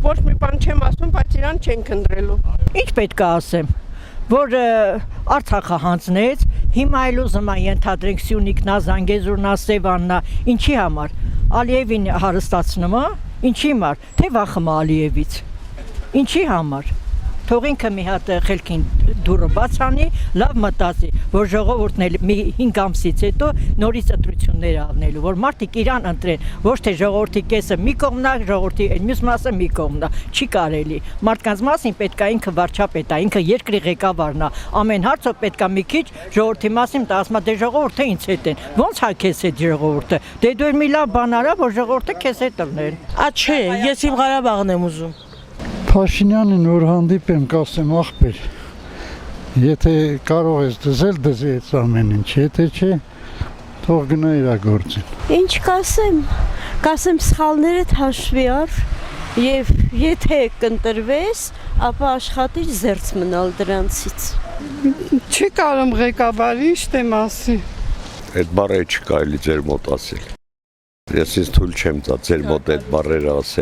Ոչ մի բան չեմ ասում, բայց իրան չեն քննրելու։ Ինչ պետք է ասեմ, որ Արցախը հանձնեց, հիմա այլ ուզում են ենթադրենք Սյունիքնա, Զանգեզուրնա, Սևաննա, ինչի համար, Ալիևին հարստացնում է, ինչի համար, թե վախում Ալիևից, ինչի համար, թող ինքը մի հատ խելքին դուրը բաց անի, լավ մտածի, որ ժողովուրդն էլ մի 5 ամսից հետո նորից ընտրություններ ավնելու, որ մարդիկ իրան ընտրեն, ոչ թե ժողովրդի կեսը մի կողմնա, ժողովրդի մյուս մասը մի կողմնա, չի կարելի։ Մարդկանց մասին պետք է ինքը վարչապետ է, ինքը երկրի ղեկավարն է, ամեն հարցով պետք է մի քիչ ժողովրդի մասին ասում է, դե ժողովուրդը ինձ հետ են, ո՞նց է քեզ հետ ժողովուրդը, դե դու մի լավ բան արա, որ ժողովուրդը քեզ հետ լներ։ Չէ, ես իմ Ղարաբաղն եմ ուզում։ Փաշինյանին որ հանդիպեմ, կասեմ ախպեր, եթե կարող ես դզել, դզի այս ամեն ինչ, եթե չէ, թող գնա իրա գործին։ Ինչ կասեմ սխալներդ հաշվի առ եւ եթե կընտրվես, ապա աշխատիր զերծ մնալ դրանցից։ Չի կարում ղեկավարի ինչ դեմ ասի։ Այդ բառերը չի կարելի ձեր մոտ ասել։ Ես ինձ թույլ չեմ տա ձեր մոտ այդ բառերը ասել։